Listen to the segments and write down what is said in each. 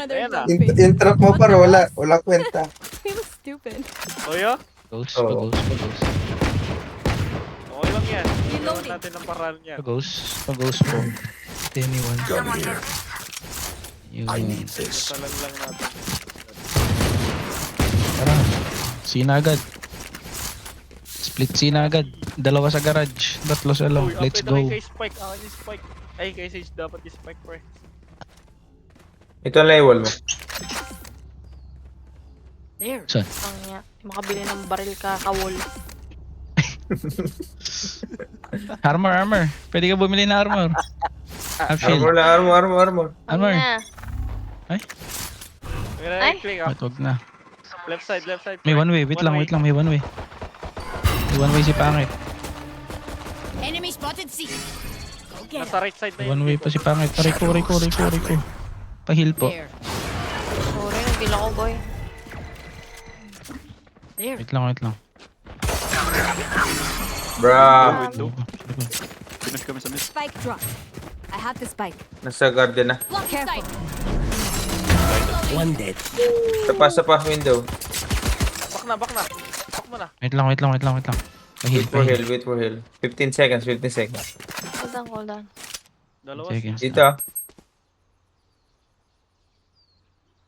another Ayan na. dog face. Yung trap mo para wala kwenta. He was stupid. Oyo? Ghost, Oo. pag-ghost. Okay lang yan. Gawin Reloading. natin ang paraan niyan. Pag-ghost po. Anyone. Gun here. Yun. I need this. Talan lang natin. Tara. Sina agad. Split sina agad. Dalawa sa garage. Tatlo sa long. Uy, Let's apay na go. kay Spike. Akin yung Spike. Ay, kay Sage dapat yung Spike, pre. Ito ang level mo. There. Saan? Ang niya, makabili ng baril ka kawol. Armor. Pwede ka bumili na armor. Half shield. Armor na, armor. Armor. Na. May Ay. right click ah. Wag na. Left side. May one way. Wait lang. May one way. May one way si Pangit. Enemy spotted C. Go get Nasa right side na One way pa si Pangit. Aray ko. Pahil po. There. Sorry, nagbil ako boy. There. Wait lang. Bra. window. Finish kami sa miss. Spike drop. I have the spike. Nasa guardian na. Block careful. One dead. Sa pa window. Back na. Back mo na. Wait lang. Pahil. Wait for heal. 15 seconds. Hold on. Dalawa. Seconds. Dito.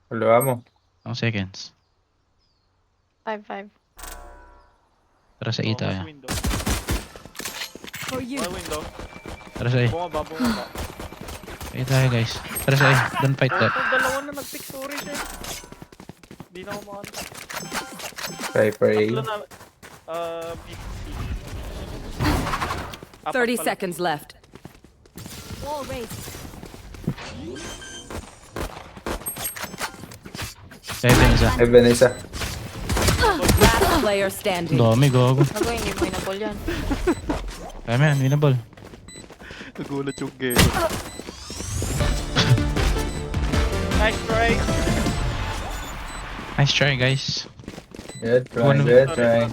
Halawa mo. 2 seconds. 5. Tara sa ita. Mas window. For you. May window. Tara sa A. Bumaba. Kaya tayo guys. Tara sa A. Don't fight that. Dalawa na nag-pick. Sorry, siya. Hindi na ako makanta. Cypher A. Tatlo na. B. 30 seconds left. Wall raised. Seven isa. Heaven isa. Last player standing. Dami gago. Ako, hindi mo inabol yan. Kaya man, winnable. Nagulat yung game. Nice try. Nice try guys. Good One- try.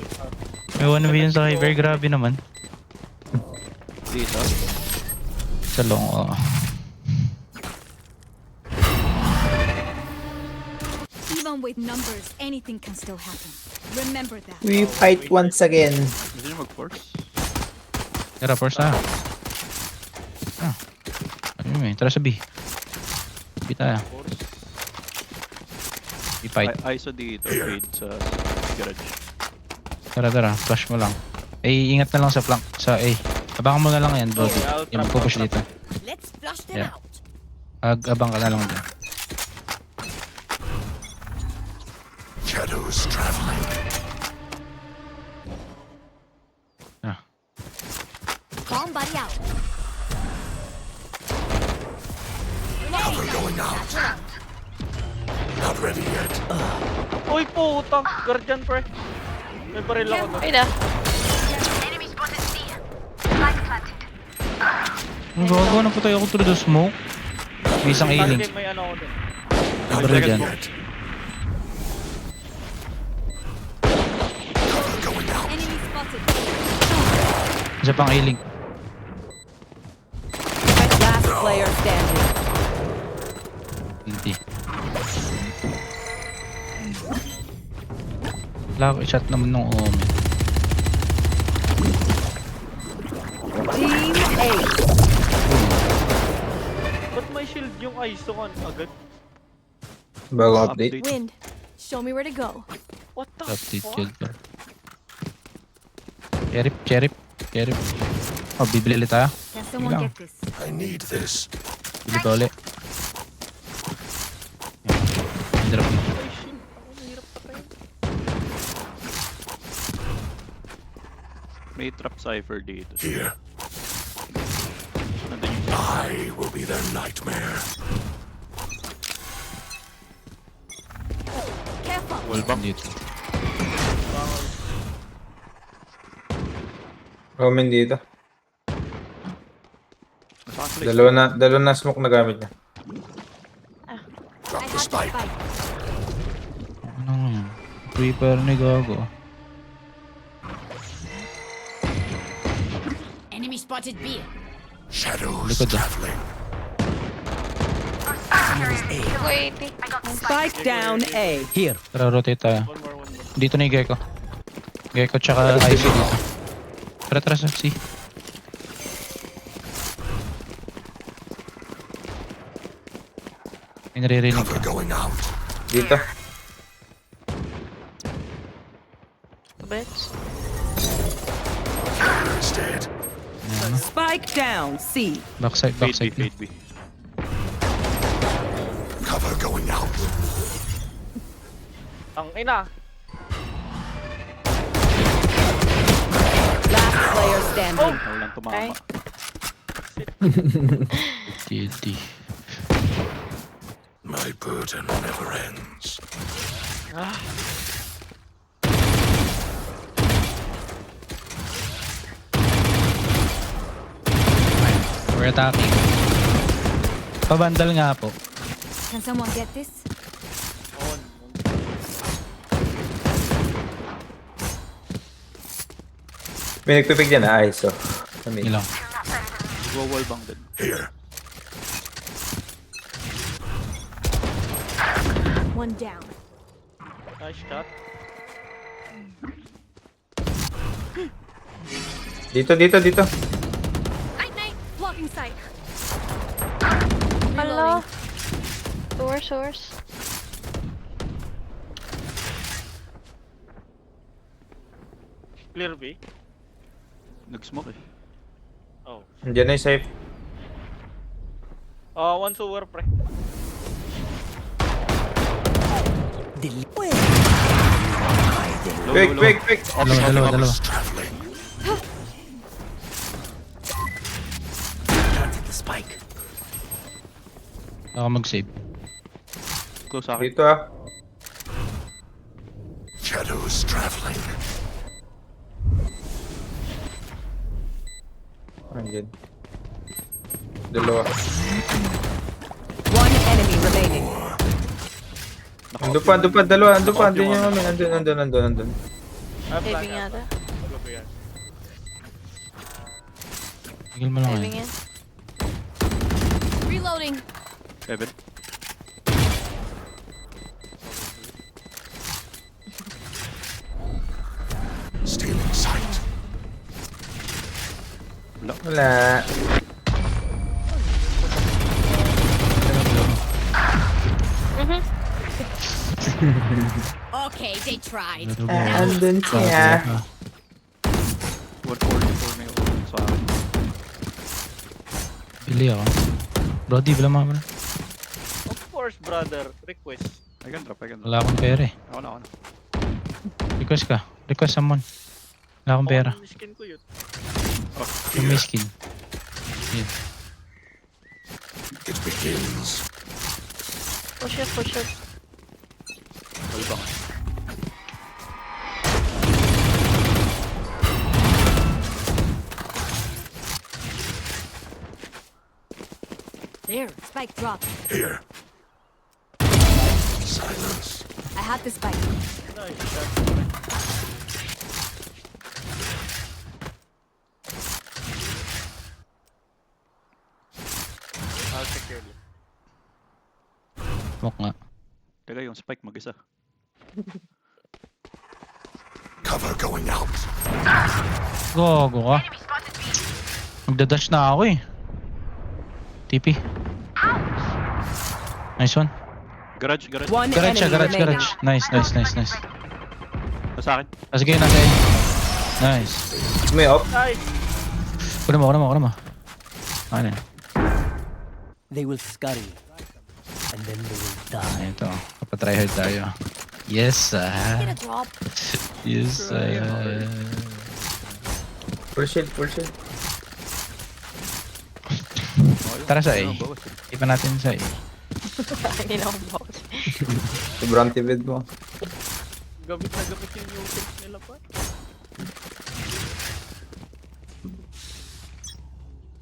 May one way yun sa Kyber. Grabe naman. Dito. Sa long. Even with numbers, anything can still happen. Remember that. We fight once again. Gusto niyo mag-force? Tara, force na. Ano yun eh. Tara sa B. B tayo. Force. B fight. ISO dito, fade sa garage. Tara. Flash mo lang. Ingat na lang sa flank. Sa A. Abangan mo na lang yan, Brody. I'll Yung trap, magpupush I'll dito. Let's flush them Yeah. out. Abang ka na lang dyan. Shadows traveling. Bomb buddy out. Cover going out. Not ready yet. Uy, putang! Guardian, pre. May baril ako doon. Ay na. Ang gago na patay ako through the smoke. May isang A-link. Target, may ano ako doon. May baril dyan. Yet. Cover going out. Enemy spotted. Isa pang A-link. Last player standing. Hindi. Wala shot naman nung Omen. Team A. Ba't may shield yung ISO kan agad? Bagong update. Wind. Show me where to go. What the Update fuck? kill ko. Cherip. Oh, bibili ulit tayo. Can someone Ilang. get this? I need this. Bili pa ulit. Yan. Drop mo. Ay, shield. Ako nahirap patayin. May trap cipher dito. Here. Nandun yung I will be their nightmare. Careful. wallbang. Dito. Omen dito. Nasa-flex. Dalawa na smoke na gamit niya. Drop I the have the spike. spike. Ano nga yan? Creeper ni gago. Enemy spotted B. Shadows Likod ah. traveling. Wait. Spike down A. Tara, rotate tayo. One more. Dito na yung Gecko. Gecko tsaka Ivy dito. Tara sa C. May naririnig Cover ka. going out. Dito. Bitch. It's dead. Spike down C. Backside. Fade B. Cover going out. Ang ina. Last player standing. Walang tumama. Okay. Guilty. My burden never ends. We're attacking. Pabandal nga po. Can someone get this? May nagpipig dyan na ISO. Ilang. Wall bang din. Here. One down. Nice shot. Dito. Night. Blocking sight. Hello. Source. Clear B. Nag-smoke eh. Oh. Andiyan na yung safe. One sewer, pre. Quick. Dalawa. Traveling. Ako mag-save. Close sa akin. Dito ah. Shadows traveling. Andiyan. Dalawa. One enemy remaining. Ando pa, dalawa. Ando pa, andun yung amin. Andun. Saving yata. Tigil mo lang Saving yan. yan. Reloading. Heaven. Stealing sight. Wala. Okay, they tried. Andun siya. 144 na yung ult sa akin. Pili ako. Brody, bila mo naman. Of course, brother. Request. I can drop. Wala akong pera eh. Ako na. Request ka. Request someone. Wala akong pera. Oh, skin ko yun. Yung may skin. Yun. It begins. Push it. Wall bang. There. Spike dropped. Here. Silence. I had the spike. Nice shot. I'll secure you. Smoke nga. Teka, yung spike mag-isa. Cover going out. Gogo ka. Magdadash na ako eh. TP. Nice one. Garage. One Garage siya, enemy remaining. garage. Nice. Nasa akin. Sige, nasa A. Nice. May op. Nice! Kuna mo. Ano yan? They will scurry, and then they will die. Ito. Kapatry hard tayo. Yes, Get a drop. Yes, Full shield. Tara sa A. Ano, bawas eh. Ipa natin sa A. Hindi na akong box. Sobrang tibid mo. Gamit yung new tips nila pa.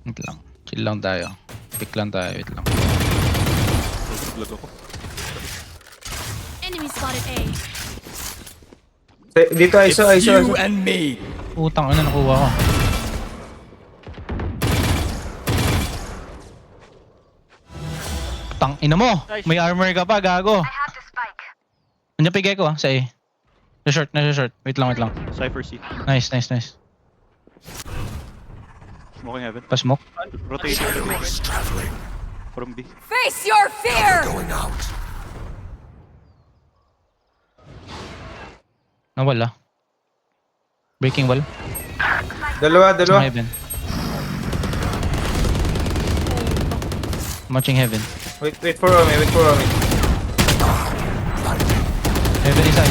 Wait lang. Chill lang tayo. Pick lang tayo. Wait lang. Vlog ako. Enemy spotted A. Dito ISO. and me. Utang, ano nakuha ko? Tang ina mo! Nice. May armor ka pa, gago. Nandiyan pigay ko sa A. Nasa short. Wait lang. Cypher C. Nice. Smoking heaven. Pa-smoke. Rotating Shadows traveling. from B. Face your fear! Going out. Nawala. Breaking wall. Dalawa. Sa heaven. Matching heaven. Wait for Omi. Heaven isa.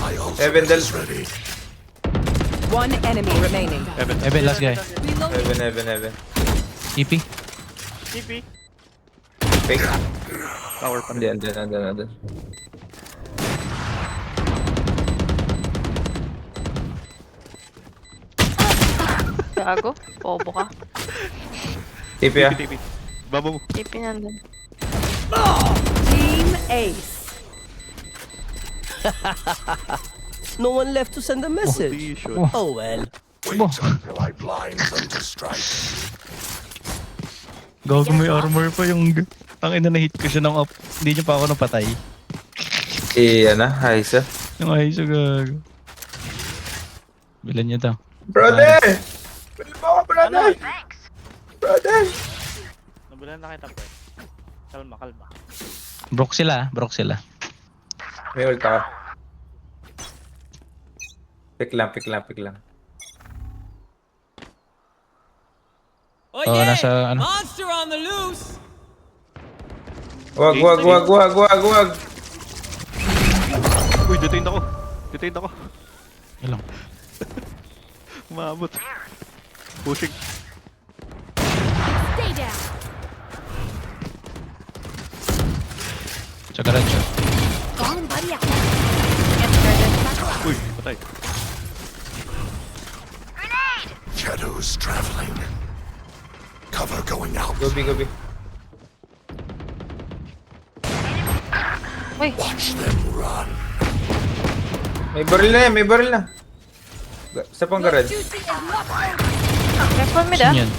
My ult Heaven, is ready. One enemy remaining. Heaven, last guy. Heaven. EP. TP. Fake. Tower pa Hindi, rin. andun. Gago. Bobo ka. TP ah. TP. Baba mo. TP nandun. Team Ace. No one left to send a message. Holy shit. Oh well. Wait until I blind them to strike. Gago may armor pa yung... Tangina na hit ko siya ng up. Hindi niya pa ako napatay. Haisa. Yung ayos yung gago. Bilan niya to. Brother! Bili mo ako, brother! Brother! Nabulan na kita, pre. Kalma. Broke sila. May ult ako. Pick lang. Oh, nasa ano? Monster on the loose. Wag. Uy, detained ako. Yun lang. Umabot. Pushing. Stay down. Sa garage siya. Gone, buddy. Uy, patay. Shadows traveling. Cover going out. Gobi. Wait. Watch them run. May baril na. Sa pang garage. Duty is not over. Next one mid ah. Saan yan?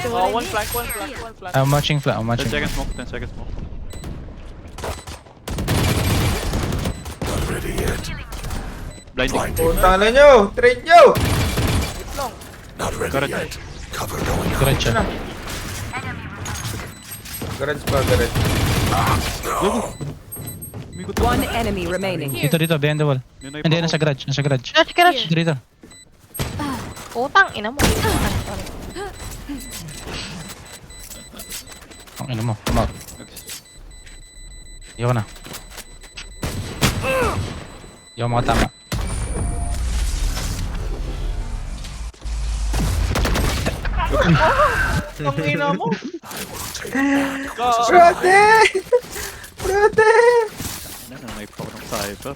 Oh, one flank. I'm watching. 10 seconds smoke. Not ready yet. Blinding. Blinding. Puntang na nyo! Trade nyo! Not ready Garage. yet. Cover going out. Garage siya. Garage. One enemy remaining. Dito, behind the wall. Hindi, nasa garage. Garage. Dito. Utang ina mo. Ang ina mo. Come out. Ayoko na. Ayoko makatama. Ang ina mo. Brother! Nanay pa ako ng cypher.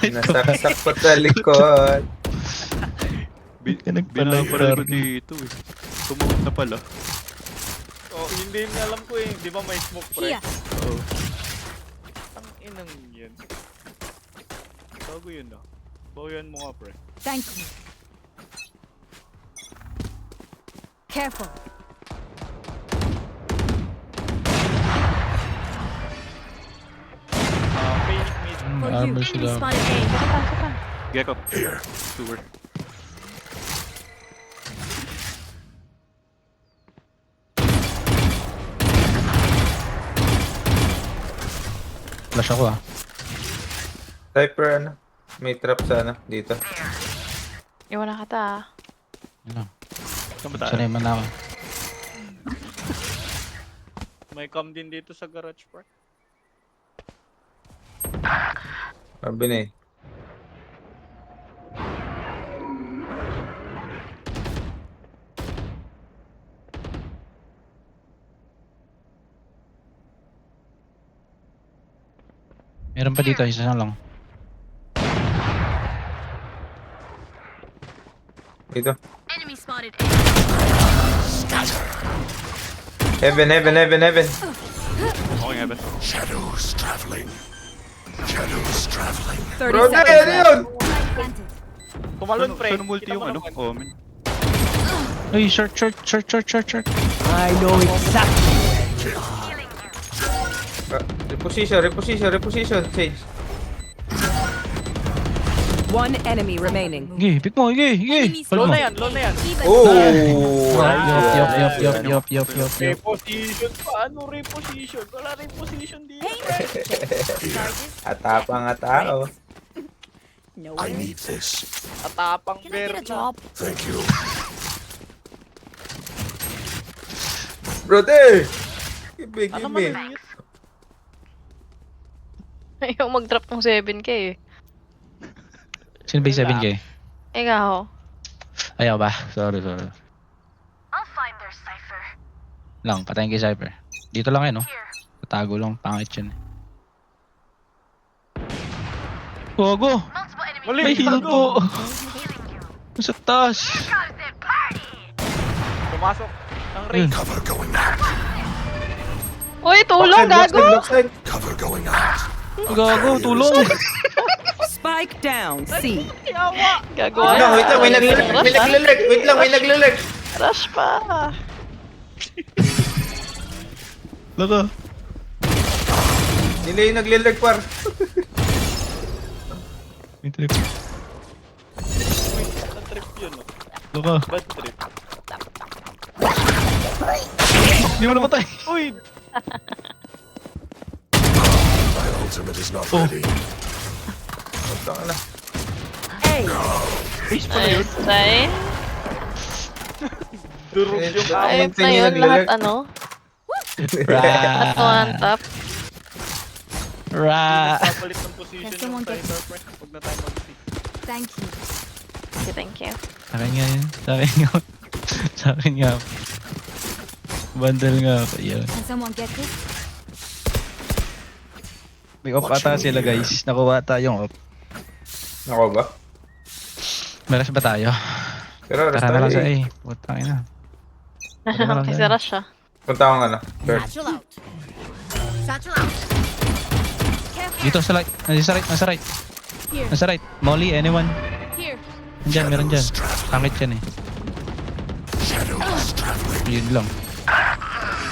Nasaksak pa sa likod. Binabaril ko dito eh. Tumuot na pala. Oh, hindi alam ko eh. Di ba may smoke, pre? Here. Oo. Ang inang yan. Bago yun ah. Bawian mo nga, pre. Thank you. Careful. Panic mid. For you. Armor Enemy sila. spotted A. Saan? Gecko. Here. Sewer. Flash ako ah. Sniper may trap sana dito. Iwan na kita ah. Yun lang. Saan ba tayo? Sanay man ako. May cam din dito sa garage, pre. Sabi na eh. Meron pa dito, isa na lang. Dito. Enemy spotted A. Heaven. Okay, heaven. Shadows traveling. 30 Brother, seconds ano left. yun? Planted. Tumalon, pre. Saan multi Kita yung mo ano? naman. Omen. Uy, short. I know exactly. Reposition, Sage. One enemy remaining. Sige, pick mo, sige. Enemies Hold Low mo. na yan, low na yan. Even Oh! Yup. Reposition pa. Ano reposition? Wala reposition dito. Atapang nga tao. no I worries. need this. Atapang Can I get a verbo. job? Thank you. Brother! Give me. Ayaw mag-drop ng 7k eh. Sino ba yung 7K? Ikaw. Ayaw ba? Sorry. Lang, patayin kay Cypher. Dito lang yan, no? Tatago lang, pangit yun. Gogo! May heal po! Sa taas! Pumasok. Ang race. Cover going out. Uy, tulong, gago! Backside. Cover going out. Gago, tulong! Spike down. C. Gago. Wait lang, may naglalag. Rush pa. Laka. Nila yung naglalag, par. May trip. Ang trip yun. No? Laka. Bad trip. Hindi mo napatay. Uy! My ultimate is not ready. Nice, nice. Durog yung Ayun Tingin na yun, naglalag. lahat ano. At one tap. papalit ng position Can ng someone get- cyber press. Huwag na tayo mag-stick. Thank you. Okay, thank you. Sa akin nga yun. Sa akin nga. Bundle nga. Yun. Can someone get this? May off ata sila guys. Nakuha tayong off. Ako ba? Meras ba tayo? Pero Tara na lang sa A. Putang ina. Wala Kasi na. rush siya. Punta akong ano. Bird. Satchel out. Satchel out. Dito sa right. Nasa right. Here. Nasa right. Molly, anyone? Here. Andyan, meron dyan. Pangit yan eh. Shadows traveling. Yun lang.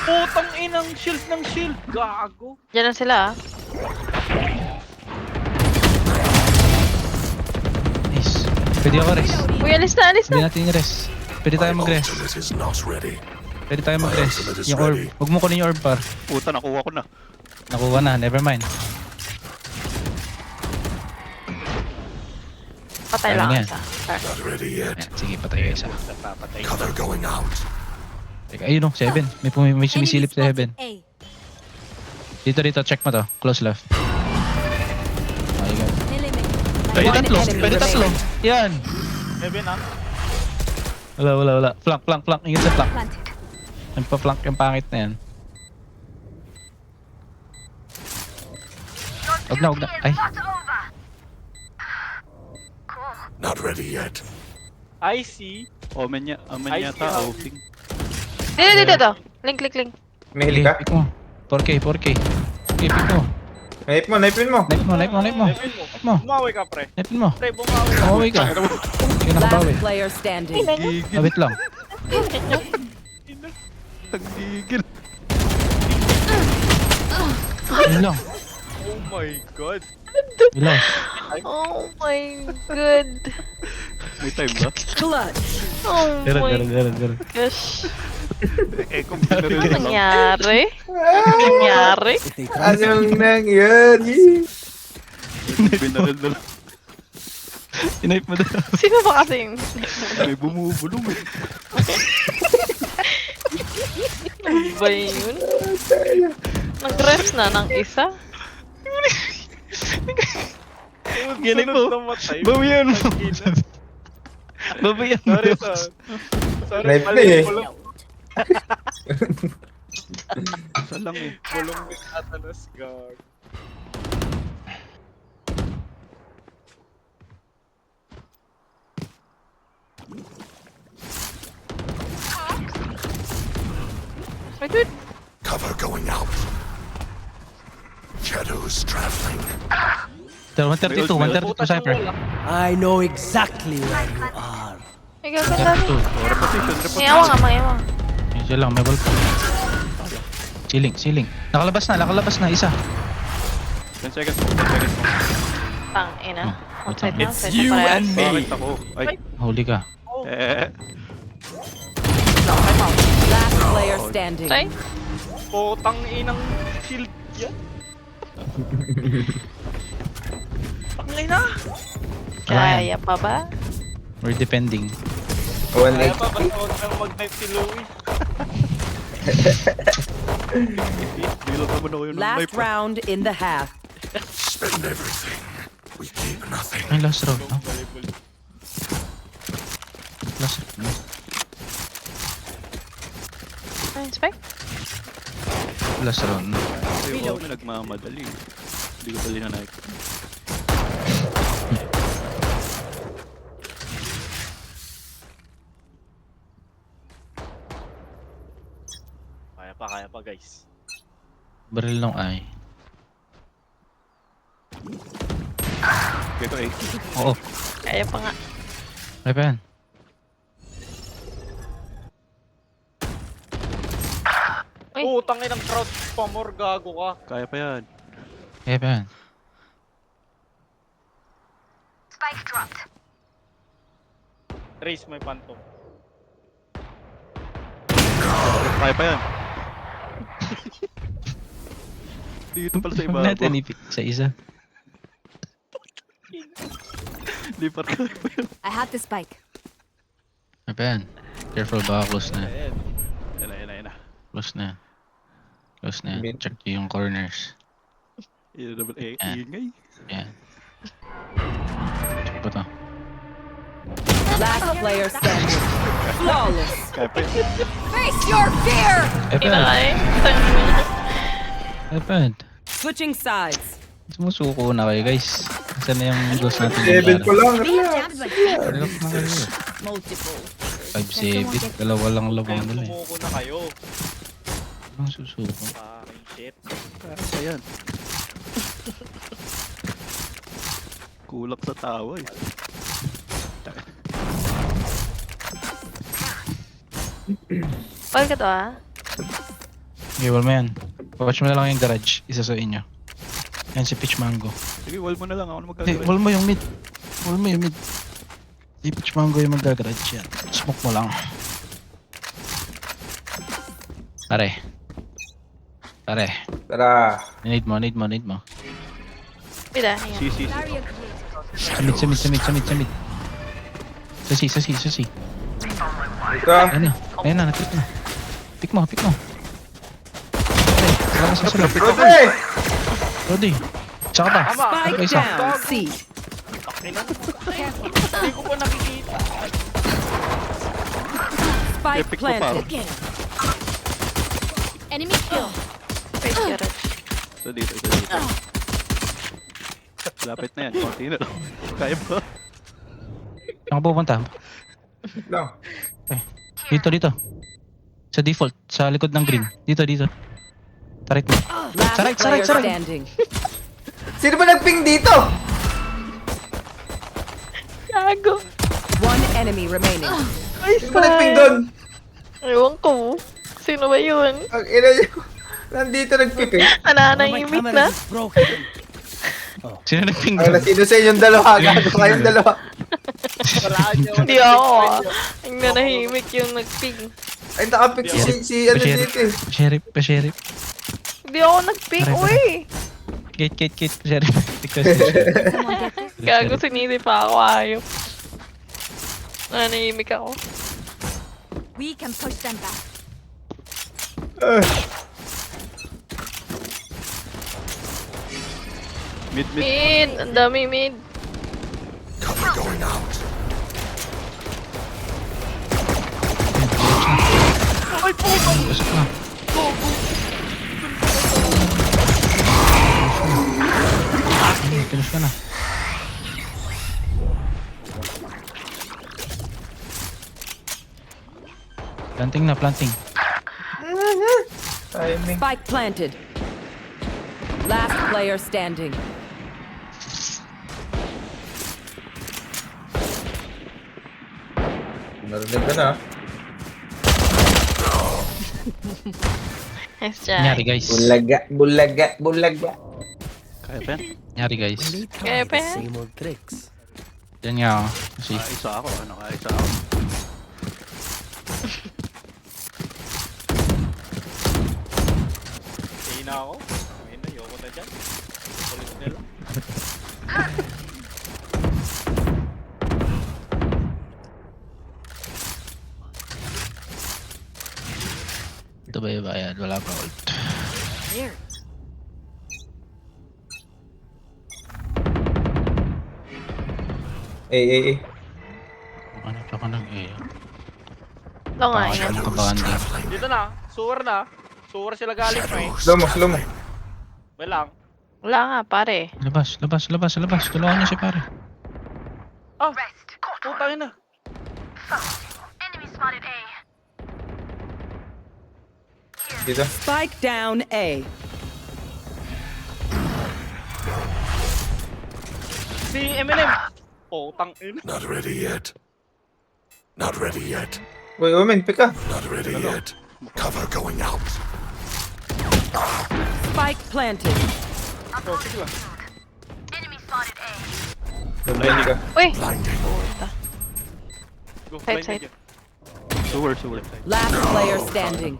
Putang inang shield ng shield. Gago. Diyan na sila ah. Nice. Pwede ako res. Uy, alis na. Pwede natin i-res. Pwede tayo My mag-res. ultimate is not ready. Pwede tayo mag-res. Yung orb. Huwag mo kunin yung orb par. Puta, nakuha ko na. Nakuha na. Never mind. Patay Ayun lang yan. isa. Not ready yet. Ayan, sige, patay kayo isa. Napapatay. Cover going out. Teka, ayun o, 7. May sumisilip sa heaven. A. Dito, check mo to. Close left. Ayun. Eliminate. Pwede One tatlo. enemy Pwede tatlo. remaining. Yan. Heaven ah. Wala. Flank. Ingat sa flank. Planted. Nagpa-flank yung pangit na yan. Huwag na. Ay. Not ready yet. I see. Omen I yata, see how- opening. Dito. Link. May hili ka? Pick mo. 4K. Okay, pick mo. Knife mo. Knife mo. Heaven mo. Knife mo. Bumawi ka pre. Knife mo. Pre, bumawi ka. Umaway ka. Hindi ka nakabawi. Last player standing. Wait lang. Tagigil. Yun lang. Oh my god. Yun lang. Oh my god. May time ba? Clutch. Oh my Ganun. gosh. Kung Ano pinaril lang. nangyari? Ano nangyari? If they try Anong nangyari? Pinaril na lang. Knife mo daw. Sino ba kasi yung... May bumubulong eh. Ano ba yun? Nag-rest na ng isa? Ganun mo. Namatay. Bawian mo. Tangina. Bawian mo. Sorry, Knife na mali eh. bulong. Isa lang eh. Bulong din atanas, gag. Wait. Cover going out. Shadows traveling. 132 Cypher. I know exactly where you are. Ay, gaganda rin. Oh, repetition. Mayawa nga, mayawa. Medyo lang, may ball pa. Ceiling. Nakalabas na, isa. 10 seconds mo, 10 seconds mo. Tang, ina. Oh, Outside tang- na, outside na parehas. Bakit ako? Ay, Huli ka. Last player standing. Try. Potang inang shield yan. Tangay na. Kaya pa ba? We're defending. One Kaya leg. pa, basta huwag kang mag-knife si Louie. Bilog naman ako yun ng Last knife. round in the half. Spend everything. We keep nothing. Ay, last round, no? Last round. Ay, spike. Last round. Kasi ako kami nagmamadali. Hindi ko dali na knife. Kaya pa guys. Baril ng ay. Ito eh. Oo. Kaya pa nga. Ay pa yan. Uy. Putang inang crowd spammer, gago ka. Kaya pa yan. Ay pa yan. Trace may phantom. Kaya pa yan. Dito pala sa Huwag iba. natin ipit sa isa. Lipat ka pa yan. I have the spike. Ay pa yan. Careful, baka close na. Ayan. Yan na. Close na. Close na. Mid. Check yung corners. Yun naman eh. Yan. Ingay. Yan. Check pa to. Last player standing. Flawless. Kaya pa yan. Face your fear! Ay pa Ina yan. ka eh. Tangina. Ay pa yan. Switching sides. Sumusuko na kayo guys. Saan na yung ghost natin? Level ko lang. Being jabbed by fear. Relax na kayo. Multiple. 5-7. Dalawa lang labang Ayun, nila eh. sumuko na kayo. Ang susuko. Sa aking shit. Kaya pa yan. Kulak sa tawa eh. Pal ka to ah. Okay, wall mo yan. Watch mo na lang yung garage. Isa sa inyo. Yan si Peach Mango. Sige, wall mo na lang. Ako na Hey, magkagawa. wall mo yung mid. Wall mo yung mid. Si Peach Mango yung mag-garage yan. Smoke mo lang. Pare. Tara. Need mo. Pida, Si. Barrier created. Sa mid. Sa C. Ito. Ayun na, natik na. Pick mo. Okay, salamat sa sulap. Rode! Rodi. Tsaka pa. Spike Okay, isa. down. C. Hindi ko pa nakikita. Spike Epic ko pa. planted. Get him. Enemy kill. Face garage. So dito. Lapit na yan. Konti na lang. Kaya pa. Saan ka pupunta? Lang. Dito. Sa default. Sa likod ng green. Dito. Tarik mo. Last Saray. player standing. Sino ba nagping dito? Gago. One enemy remaining. Ay, Sino ba nagping doon? Ewan ko. Sino ba yun? Ang ina niyo. Nandito nagpiping. Nananahimik na. Sino nagping Ay, sino sa inyong dalawa? Gago kayong dalawa. Hindi ako ah. Ang nanahimik yung nag-ping. Ay, nakapik si ano dito eh. Pa-sheriff. Hindi ako nag-ping. Aray, Uy! Kate. Pa-sheriff. Someone get this? Gago, sinisi pa ako. Ayop. Nanahimik ako. We can push them back. Mid. Mid! Ang dami mid. Cover going out. Pasok na. Finish ka na. Planting. Timing. Spike planted. Last player standing. Narinig ka na. Nice try. Nyari guys. Bulaga. Kaya pa yan? Nyari guys. They Kaya try pa the yan? same old tricks. Yan nga ako. Kasi Isa ako, isa ako. Kaya na ako. Ayun na, yoko na dyan. Kulit nila. ito ba yung bayad? Wala pa ult. There. Eh. Ano pa ka nang eh. Ito nga yan. Ano ka ba hindi? Dito na. Sewer na. Sewer sila galing pa eh. Slow mo. May lang. Wala nga, pare. Labas. Tulungan niyo si pare. Ah! Putangin na. Dito. Spike down A. Si Eminem. Putangin. Not ready yet. Not ready yet. Uy, Omen, pick ka. Not ready yet. Cover going out. Spike planted. Oh, sige lang. Narinig ka. Uy! Blinding. Go, Side, blind side. na dyan. Sewer. Last player standing.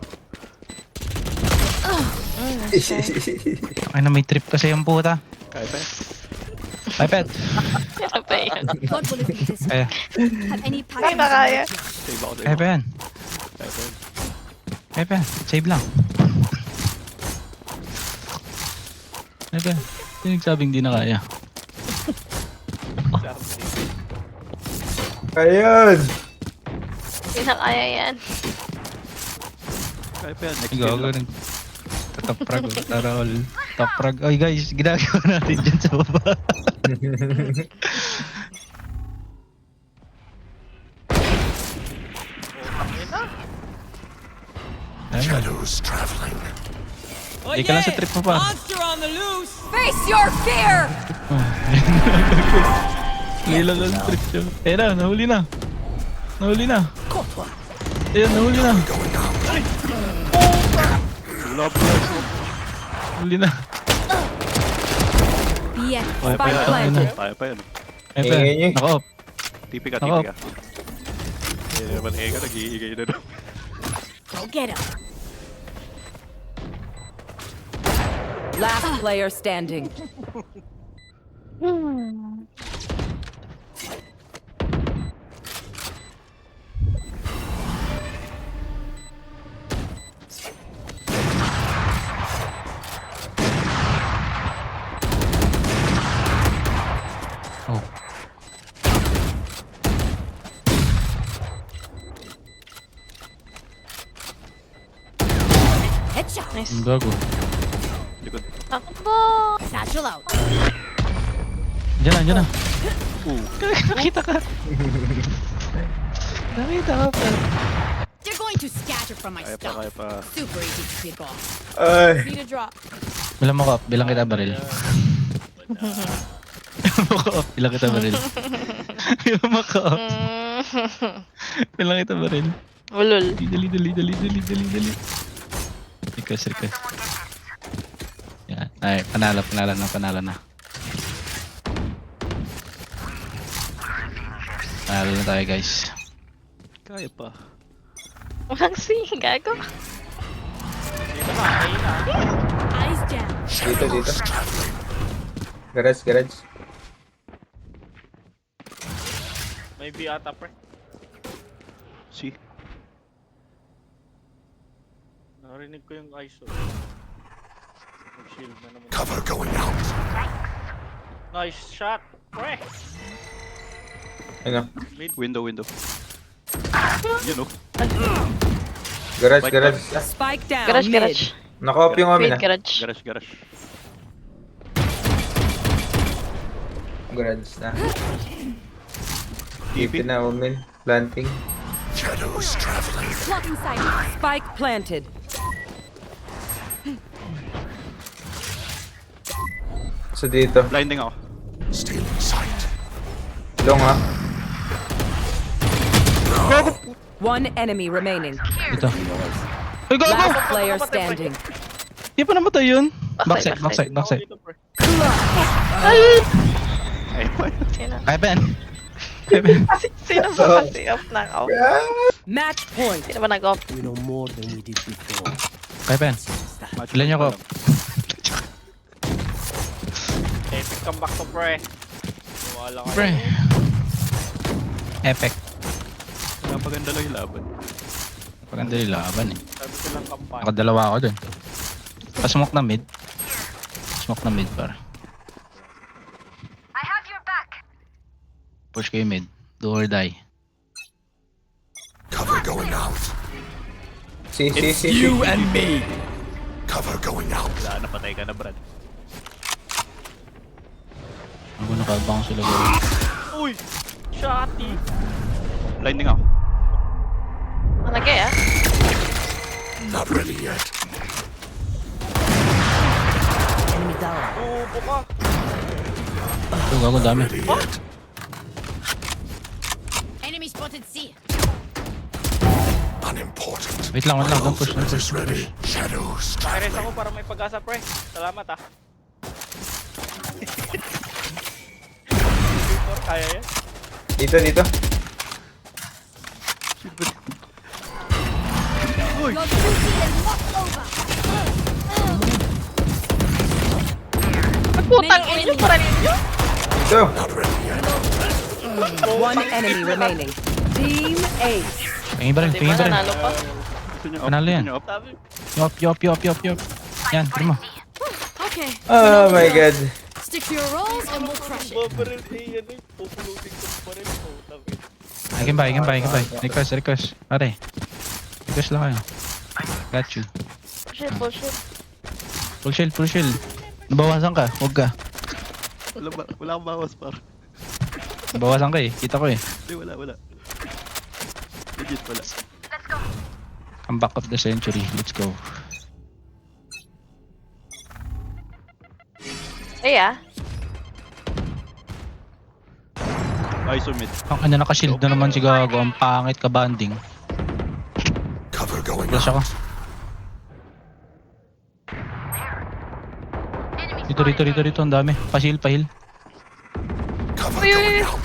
Ay na may trip kasi yung puta. Kaya pa yan? Ay pet. Ano ba yan? What will it be this Kaya. Have any Kaya patterns? na kaya. Save ako, Kaya pa yan. Kaya pa yan. Kaya pa yan. Save lang. Kaya pa yan. Sino nagsabing di na kaya? Ayun. Hindi na kaya yan. Kaya pa yan, next Ikaw game ako lang. nag... Top frag. Tarol. Top frag. Oy guys, ginagawa natin dyan sa baba. Ayun. Shadows traveling. Hindi ka lang sa trip mo pa. Face your fear! Hindi lang ang trip siya. Eh na, nahuli na. Nahuli na. Ayan, nahuli na. Nahuli na. Yes. Kaya pa Spike yan. planted. Kaya pa yan. Ayun pa. Ingay niyo eh. Naka-off. Tipi ka. Ako. Eh naman ka, nag-iigay na doon. Go get him. Last player standing. Oh. Headshot. Nice. Ang gago. Likod. Takbo! Satchel out. Diyan na. Nakita ka. Nakita ka pa. They're going to scatter from my Kaya stuff. pa. Super easy to pick off. Ay. Need a drop. Bilang mo ka, bilang kita baril. Bilang mo ka, bilang kita baril. Bilang mo ka, bilang kita baril. Ulol. Dali. Request. Yan. Ay, panalo na. Panalo na tayo guys. Kaya pa. Walang si, gago. Dito na, ayun na. Eyes down. Dito. Garage. May B ata pre. Si. Narinig ko yung ISO. Mag-shield na naman. Cover going out. Nice shot, pre. Ano? Window. You know. Garage. Spike down Garage, mid. garage. Naka-off yung Omen Wait, ah. garage. Garage. Garage na. Dito na Omen. Planting. Shadows traveling. Blocking sight. Spike planted. So dito. Blinding ako. Stealing sight. Long ha. One enemy remaining. Dito. Ay, gago! Last player standing. Di pa namatay yun. Backside, Backside, backside. Dito, pre. Ay, Sino? Kaya Ben. Kaya Ben. Sino ba kasi off na off? Match point. Sino ba nag-off? We know more than we did before. Kaya Ben. Ilan niyo ko? Epic comeback to, pre. Wala ka. Pre. Epic. napaganda lang yung laban. Paganda yung laban eh. Sabi ko lang kampanya. Nakadalawa ako dun. Pasmoke na mid. Smoke na mid par. Push kayo mid. Do or die. Cover going out. Si. and me. Cover going out. Wala, napatay ka na, Brad. Ako nakabang sila gawin. Uy! Shotty! Blinding ako. Malagay ah. Not ready yet. Enemy down. Uupo ka! Ito gago dami. Ready yet. Enemy spotted C. Unimportant. Wait lang, don't push, don't Ultimate push. is ready. Shadows Pakiris traveling. ako para may pag-asa, pre. Salamat ah. Victor, kaya yan? Dito. Your duty is not over. Putang ina nyo, para ninyo. Dito. Not ready yet. One enemy remaining. Team Ace. Tingin ba rin, Di tingin ba ba rin. nanalo pa? Gusto niyo up? Panalo yan. Gusto niyo up? Sabi, Yop. Yan, tira mo. Okay. Oh my god. Stick to your roles and we'll crush it. babaril eh, yan eh. Pupulutin ko pa rin. Putang ina. I can buy. Request. Pare. Request lang kayo. Got you. Bullshit. Full shield. Nabawasan ka, huwag ka. Wala akong bawas, par. Nabawasan ka eh, kita ko eh. Hindi, wala. Legit, wala. Comeback of the century, let's go. Ay ah. Ay, sumit. Ang ano naka-shield na naman si Gago, ang pangit ka banding. Cover going Flash ako. out. Rito, ang dami. Pahil. Cover Uy. going out.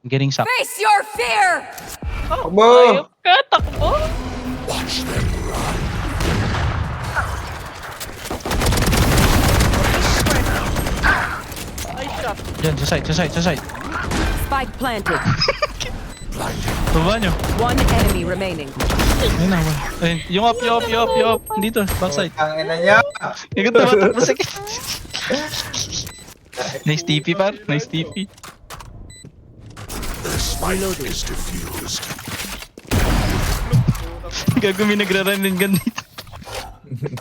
I'm getting sucked. Face your fear! Takbo! Ayop ka, takbo. Watch them run. Ay, shot! Yan, sa side. Spike planted. Blinding. Baba nyo. One enemy remaining. Ayun na, wala. Ayun, yung up. Dito, backside. Ang ina niya. Ikot na matakbo sa Nice TP par, nice TP. The spike is diffused. Gago may nagra-run gun dito.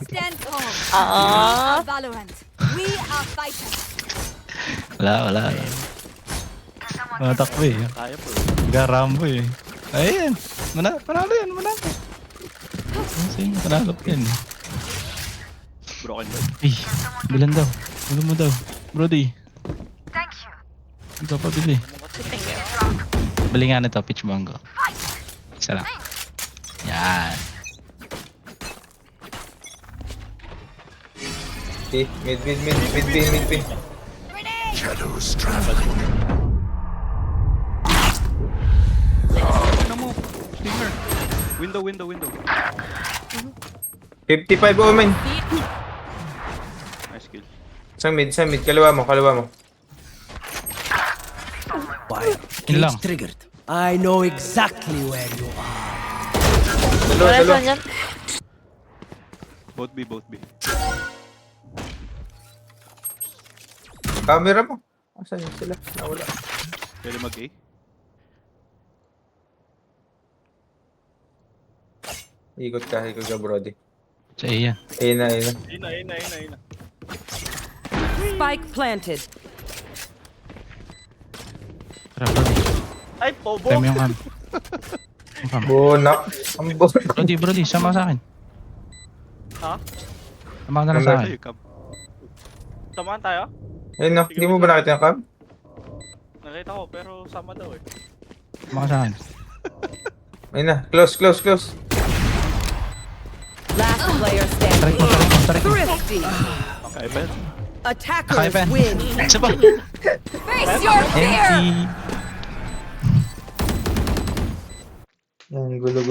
Stand calm. Ah. Valorant. We are fighters. Wala. Matakbo eh. Kaya po. Garambo eh. Ayan. Panalo yan. Kasi panalo pa yan eh. Broken ba? Eh, bilan daw. Bilan mo daw. Brody. Thank you. Hindi ka pa bili. Bali nga na to, pitch bongo. Isa lang. Yan. Okay, mid. Shadows traveling. Ano mo? Stinger. Window. 55 omen. Nice kill. Isang mid. Kaliwa mo. Why? Yun lang. Cage triggered. I know exactly where you are. Wala Dalawa. saan yan. Both B. Camera mo. Asan yun sila? Nawala. Pwede mag-A. Ikot ka, Brody. Sa A yan. Ayun na. Ina. Spike planted. Tara, Brody. Ay, pobo! Try mo yung cam. Yung cam. Bonak. Ang bonak. Brody, sama sa akin. Ha? Sama ka na lang sa akin. Ay, cap. Samahan tayo? Ayun no. Hindi mo ba nakita yung cam? Nakita ko, pero sama daw eh. Maka sa akin. Ayun na. Close, close, close. Last player Tarik standing. mo, tarik mo, tarik mo. Thrifty. Kaya ba yan? Attackers Kaya pa yan. win. Isa pa. Face your fear! Empty. Ang gulo